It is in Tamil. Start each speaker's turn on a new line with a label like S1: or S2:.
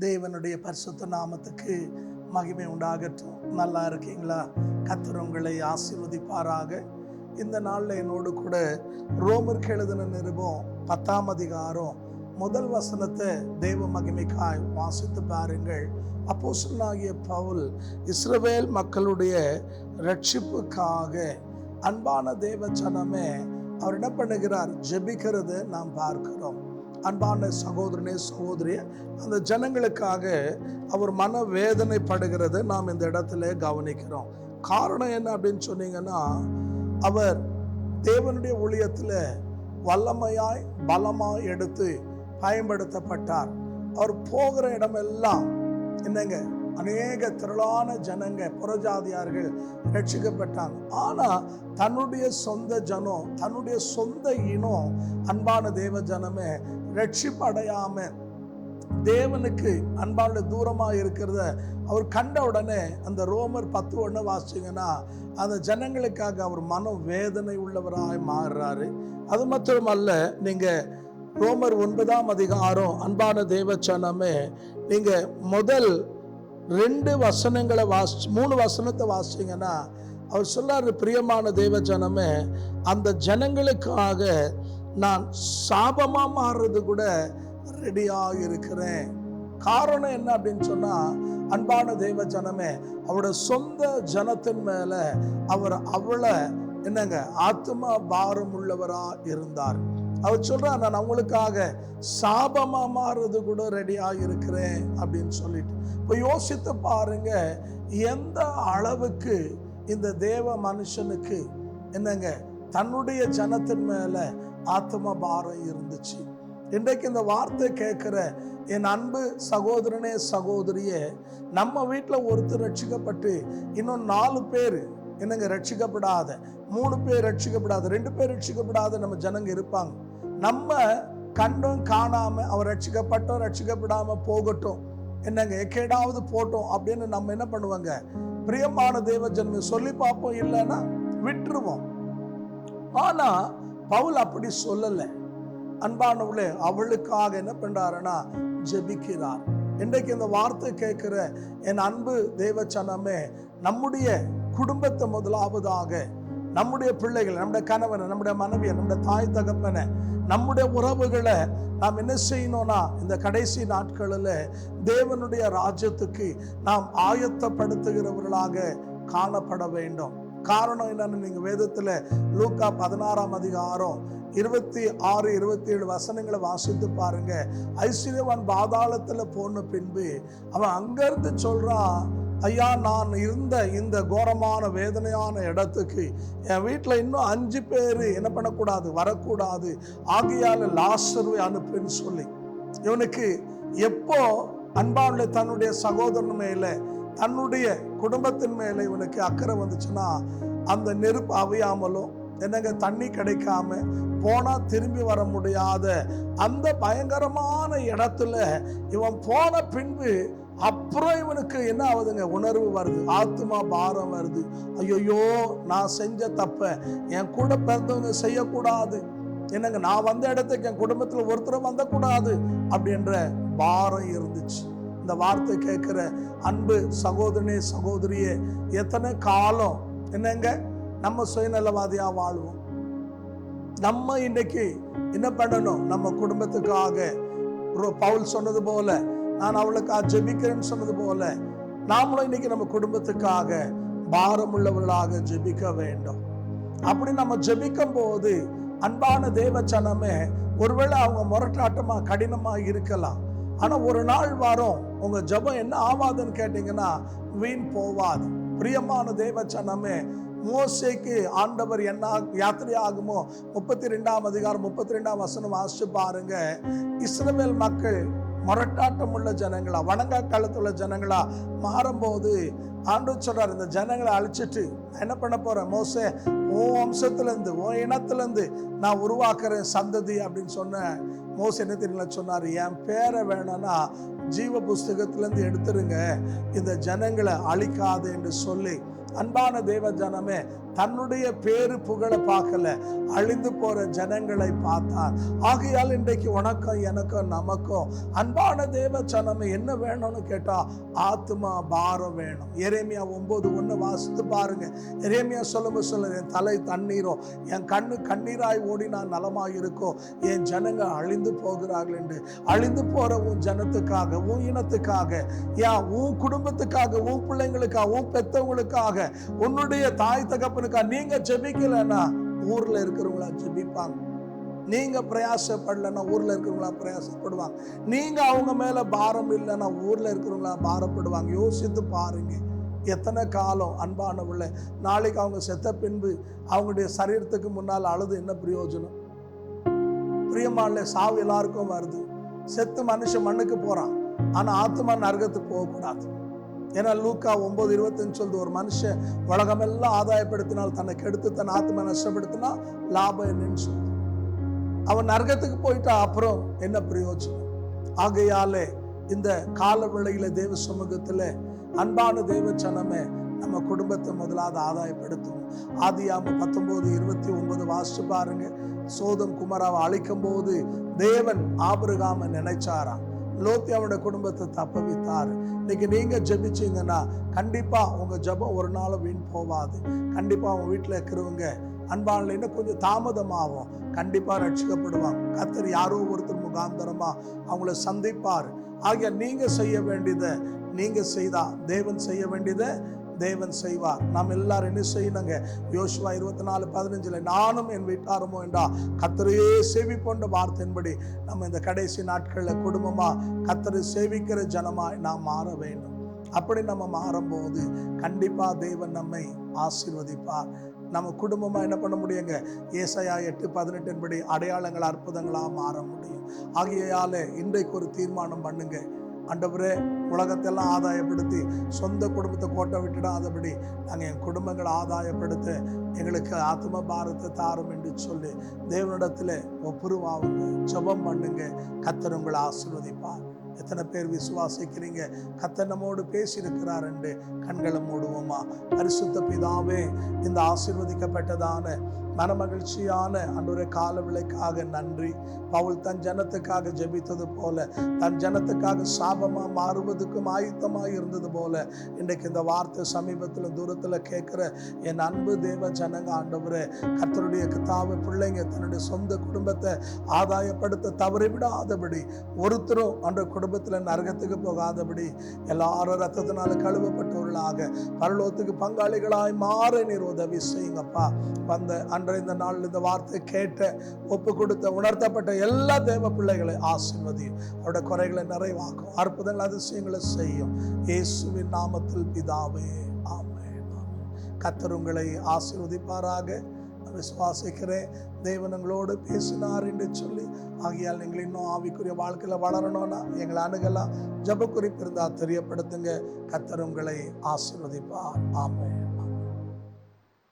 S1: தேவனுடைய பரிசுத்த நாமத்துக்கு மகிமை உண்டாகட்டும். நல்லா இருக்கீங்களா? கர்த்தர் உங்களை ஆசீர்வதிப்பாராக. இந்த நாளில் என்னோடு கூட ரோமருக்கு எழுதின நிருபம் 10ஆம் அதிகாரம் முதல் வசனத்தை தேவ மகிமைக்காய் வாசித்து பாருங்கள். அப்போஸ்தலனாகிய பவுல் இஸ்ரவேல் மக்களுடைய ரட்சிப்புக்காக அன்பான தேவ ஜனமே அவர் என்ன பண்ணுகிறார்? ஜெபிக்கிறது நாம் பார்க்கிறோம். அன்பான சகோதரனே சகோதரி, அந்த ஜனங்களுக்காக அவர் மன வேதனைப்படுகிறது நாம் இந்த இடத்துல கவனிக்கிறோம். காரணம் என்ன அப்படின்னு சொன்னீங்கன்னா, அவர் தேவனுடைய ஊழியத்தில் வல்லமையாய் பலமாய் எடுத்து பயன்படுத்தப்பட்டார். அவர் போகிற இடமெல்லாம் என்னங்க, அநேக திரளான ஜனங்க புறஜாதியார்கள் ரட்சிக்கப்பட்டாங்க. ஆனா தன்னுடைய சொந்த ஜனம், தன்னுடைய சொந்த இனம், அன்பான தேவ ஜனமே ரட்சிப்பு அடையாம தேவனுக்கு அன்பான தூரமா இருக்கிறத அவர் கண்ட உடனே அந்த ரோமர் 10:1 வாசிச்சீங்கன்னா, அந்த ஜனங்களுக்காக அவர் மன வேதனை உள்ளவராய் மாறுறாரு. அது மட்டுமல்ல, நீங்க ரோமர் 9ஆம் அதிகாரம் அன்பான தேவ ஜனமே, நீங்க முதல் 2 வசனங்களை 3 வசனத்தை வாசிச்சீங்கன்னா அவர் சொல்றாரு, பிரியமான தேவ ஜனமே, அந்த ஜனங்களுக்காக நான் சாபமா மாறுறது கூட ரெடியாக இருக்கிறேன். காரணம் என்ன அப்படின்னு சொன்னா, அன்பான தேவ ஜனமே, அவருடைய சொந்த ஜனத்தின் மேல அவர் அவளை என்னங்க ஆத்மா பாரம் உள்ளவரா இருந்தார். அவர் சொல்றார், நான் அவங்களுக்காக சாபமா மாறுறது கூட ரெடியாக இருக்கிறேன் அப்படின்னு சொல்லிட்டு. இப்போ யோசித்து பாருங்க, எந்த அளவுக்கு இந்த தேவ மனுஷனுக்கு என்னங்க தன்னுடைய ஜனத்தின் மேல ஆத்ம பாரம் இருந்துச்சு. இன்றைக்கு இந்த வார்த்தை கேட்கிற என் அன்பு சகோதரனே சகோதரியே, நம்ம வீட்டில் ஒருத்தர் ரட்சிக்கப்பட்டு இன்னும் 4 பேர் என்னங்க ரட்சிக்கப்படாத, 3 பேர் ரட்சிக்கப்படாத, 2 பேர் ரட்சிக்கப்படாத நம்ம ஜனங்க இருப்பாங்க. நம்ம கண்டும் காணாம அவர் ரட்சிக்கப்பட்டோம் ரட்சிக்கப்படாம போகட்டும், என்னங்க எக்கேடாவது போட்டோம் அப்படின்னு நம்ம என்ன பண்ணுவாங்க? பிரியமான தேவ ஜனமே சொல்லி பார்ப்போம், இல்லைன்னா விட்டுருவோம். ஆனா பவுல் அப்படி சொல்லலை. அன்பானவளே, அவளுக்காக என்ன பண்றாருன்னா ஜெபிக்கிறார். இன்றைக்கு இந்த வார்த்தை கேட்கிற என் அன்பு தேவ ஜனமே, நம்முடைய குடும்பத்தை முதலாவதாக, நம்முடைய பிள்ளைகள், நம்முடைய கணவனை, நம்முடைய மனைவியை, நம்முடைய தாய் தகப்பனை, நம்முடைய உறவுகளை நாம் என்ன செய்யணும்னா, இந்த கடைசி நாட்களில் தேவனுடைய ராஜ்யத்துக்கு நாம் ஆயத்தப்படுத்துகிறவர்களாக காணப்பட வேண்டும். காரணம் என்னன்னு நீங்க வேதத்துல லூக்கா 16ஆம் அதிகாரம் 26, 27 வசனங்களை வாசித்து பாருங்க. ஐஸ்வர்யவான் பாதாளத்துல போன பின்பு அவன் அங்கிருந்து சொல்றான், ஐயா, நான் இருந்த இந்த கோரமான வேதனையான இடத்துக்கு என் வீட்டில் இன்னும் 5 பேர் என்ன பண்ணக்கூடாது, வரக்கூடாது, ஆகையால லாசருவை அனுப்புன்னு சொல்லி. இவனுக்கு எப்போ அன்பான தன்னுடைய சகோதரன் மேல, தன்னுடைய குடும்பத்தின் மேல இவனுக்கு அக்கறை வந்துச்சுன்னா, அந்த நெருப்பு அவையாமலும் என்னங்க தண்ணி கிடைக்காம போனா திரும்பி வர முடியாத அந்த பயங்கரமான இடத்துல இவன் போன பின்பு அப்புறம் இவனுக்கு என்ன ஆகுதுங்க, உணர்வு வருது, ஆத்மா பாரம் வருது. ஐயோ, நான் செஞ்ச தப்ப என் கூட பிறந்தவங்க செய்யக்கூடாது, என்னங்க நான் வந்த இடத்துக்கு என் குடும்பத்தில் ஒருத்தர் வந்தக்கூடாது அப்படின்ற பாரம் இருந்துச்சு. இந்த வார்த்தை கேட்கிற அன்பு சகோதரனே சகோதரியே, எத்தனை காலம் என்னங்க நம்ம சுயநலவாதியா வாழ்வோம்? நம்ம இன்னைக்கு என்ன பண்ணணும்? நம்ம குடும்பத்துக்காக பவுல் சொன்னது போல, நான் அவளுக்காக ஜெபிக்கிறேன்னு சொன்னது போல, நாமளும் இன்னைக்கு நம்ம குடும்பத்துக்காக பாரம் உள்ளவர்களாக ஜெபிக்க வேண்டும். அப்படி நம்ம ஜெபிக்கும் போது அன்பான தேவ ஜனமே, ஒருவேளை அவங்க முரட்டாட்டமா கடினமா இருக்கலாம், ஆனா ஒரு நாள் வரும் உங்க ஜெபம் என்ன ஆவாதுன்னு கேட்டீங்கன்னா வீண் போவாது. பிரியமான தேவ ஜனமே, மோசேக்கு ஆண்டவர் என்ன யாத்திரை ஆகுமோ 32ஆம் அதிகாரம் 32ஆம் வசனம் வாசிச்சு பாருங்க. இஸ்ரவேல் மக்கள் முரட்டாட்டம் உள்ள ஜனங்களா, வணங்கா காலத்துள்ள ஜனங்களா மாறும்போது ஆண்டவர் சொல்றாரு, இந்த ஜனங்களை அழிச்சிட்டு என்ன பண்ண போறேன்? மோசே, உன் வம்சத்திலிருந்து, உன் இனத்திலிருந்து நான் உருவாக்குறேன் சந்ததி அப்படின்னு சொன்ன மோசே என்ன தெரியல சொன்னாரு, என் பேரை வேணும்னா ஜீவ புஸ்தகத்திலிருந்து எடுத்துருங்க, இந்த ஜனங்களை அழிக்காது என்று சொல்லி. அன்பான தேவ ஜனமே, தன்னுடைய பேரு புகழ பார்க்கல, அழிந்து போற ஜனங்களை பார்த்தார். ஆகையால் இன்றைக்கு உனக்கும் எனக்கும் நமக்கும் அன்பான தேவ ஜனமே என்ன வேணும்னு கேட்டா ஆத்மா பாரம் வேணும். எரேமியா 9:1 வாசித்து பாருங்க. எரேமியா சொல்ல என் தலை தண்ணீரோ, என் கண்ணு கண்ணீராய் ஓடினா நலமாய் இருக்கோ, என் ஜனங்க அழிந்து போகிறார்கள் என்று. அழிந்து போற உன் ஜனத்துக்காக, உன் இனத்துக்காக, உன் குடும்பத்துக்காக, உன் பிள்ளைங்களுக்காக, உன் பெத்தவங்களுக்காக, உன்னுடைய தாய் தகப்பனுக்காக நீங்க ஜெபிக்கலன்னா ஊர்ல இருக்கிறவங்களா ஜெபிப்பாங்க. நீங்க பிரயாசப்படலன்னா ஊர்ல இருக்கிறவங்களா பிரயாசப்படுவாங்க. நீங்க அவங்க மேல பாரம் இல்லைன்னா ஊர்ல இருக்கிறவங்களா பாரப்படுவாங்க. யோசித்து பாருங்க. எத்தனை காலம் அன்பானவுள்ள, நாளைக்கு அவங்க செத்த பின்பு அவங்களுடைய சரீரத்துக்கு முன்னால் அழுது என்ன பிரயோஜனம்? பிரியமான சாவு எல்லாருக்கும் வருது. செத்து மனுஷன் மண்ணுக்கு போறான், ஆனா ஆத்மா நரகத்துக்கு போகக்கூடாது. ஏன்னா லூக்கா 9:25 சொல்லுது, ஒரு மனுஷன் உலகமெல்லாம் ஆதாயப்படுத்தினால் தன்னை கெடுத்து தன் ஆத்மா நஷ்டப்படுத்தினா லாபம் என்னன்னு சொல்லுது. அவன் நரகத்துக்கு போயிட்டா அப்புறம் என்ன பிரயோஜனம்? ஆகையாலே இந்த கால வேளையில தேவ சமூகத்துல அன்பான தேவ ஜனமே நம்ம குடும்பத்தை முதலாவது ஆதாயப்படுத்தும். ஆதியாகமம் 19:29 வாசிச்சு பாருங்க. சோதம் குமாராவை அழிக்கும் போது தேவன் ஆபிரகாமை நினைச்சாராம். லோத்தி அவனுடைய குடும்பத்தை தப்புவித்தார். இன்னைக்கு நீங்க ஜெபிச்சீங்கன்னா கண்டிப்பா உங்க ஜெபம் ஒரு நாள் வீண் போவாது. கண்டிப்பா உங்க வீட்டில் இருக்கிறவங்க அன்பான இன்னும் கொஞ்சம் தாமதமாகும், கண்டிப்பா ரட்சிக்கப்படுவாங்க. கர்த்தர் யாரோ ஒருத்தர் முகாந்தரமா அவங்கள சந்திப்பார். ஆகிய நீங்க செய்ய வேண்டியதை நீங்க செய்தா தேவன் செய்ய வேண்டியதை தேவன் செய்வார். நாம் எல்லாரும் என்ன செய்யணுங்க? யோசுவா 24:15 நானும் என் வீட்டாருமோ என்றா கர்த்தரையே சேவிப்போன்ற வார்த்தையின்படி நம்ம இந்த கடைசி நாட்களில் குடும்பமா கர்த்தரை சேவிக்கிற ஜனமாய் நாம் மாற வேண்டும். அப்படி நம்ம மாறும்போது கண்டிப்பா தேவன் நம்மை ஆசீர்வதிப்பார். நம்ம குடும்பமா என்ன பண்ண முடியுங்க? ஏசாயா 8:18 அடையாளங்கள் அற்புதங்களா மாற முடியும். ஆகையால இன்றைக்கு ஒரு தீர்மானம் பண்ணுங்க. ஆண்டவரே, உலகத்தெல்லாம் ஆதாயப்படுத்தி சொந்த குடும்பத்தை கோட்டை விட்டுடாதபடி நாங்கள் என் குடும்பங்களை ஆதாயப்படுத்த எங்களுக்கு ஆத்ம பாரத்தை தாரும் என்று சொல்லி தேவனிடத்தில் ஒப்புருவாவுங்க, ஜெபம் பண்ணுங்க. கர்த்தர் உங்களை ஆசீர்வதிப்பார். எத்தனை பேர் விசுவாசிக்கிறீங்க கர்த்தர் நம்மோடு பேசியிருக்கிறார் என்று? கண்களை மூடுவோமா? பரிசுத்த பிதாவே, இந்த ஆசீர்வதிக்கப்பட்டதான மனமகிழ்ச்சியான அன்றைய கால விலைக்காக நன்றி. பவுல் தன் ஜனத்துக்காக ஜெபித்தது போல, தன் ஜனத்துக்காக சாபமா மாறுவதற்கும் ஆயுத்தமாக இருந்தது போல, இன்றைக்கு இந்த வார்த்தை சமீபத்தில் தூரத்தில் கேட்கிற என் அன்பு தேவ ஜனங்க ஆண்டவரே, கர்த்தருடைய கர்த்தாவே பிள்ளைங்க தன்னுடைய சொந்த குடும்பத்தை ஆதாயப்படுத்த தவறிவிடாதபடி, ஒருத்தரும் அந்த குடும்பத்தில் நரகத்துக்கு போகாதபடி, எல்லாரும் ரத்தத்தினால கழுவப்பட்டவர்களாக பரலோகத்துக்கு பங்காளிகளாய் மாற நீர் உதவி செய்யுங்கப்பா. வந்த அன்றைய இந்த நாள் இந்த வார்த்தை கேட்ட, ஒப்பு கொடுத்த, உணர்த்தப்பட்ட எல்லா தேவ பிள்ளைகளை ஆசீர்வதியும். அவருடைய குறைகளை நிறைவாக்கும், அற்புதங்கள் அதிசயங்களை செய்யும். இயேசுவின் நாமத்தில் பிதாவே, ஆமென். கர்த்தர் உங்களை ஆசீர்வதிப்பாராக. விசுவாசிக்கிறேன் தேவன் உங்களோடு பேசினார் என்று சொல்லி. ஆகையால் நீங்கள் இன்னும் ஆவிக்குரிய வாழ்க்கையில் வளரணும்னா எங்களை அணுகலாம். ஜெப குறிப்பு இருந்தால் தெரியப்படுத்துங்க. கர்த்தர் உங்களை ஆசீர்வதிப்பார். ஆமென்.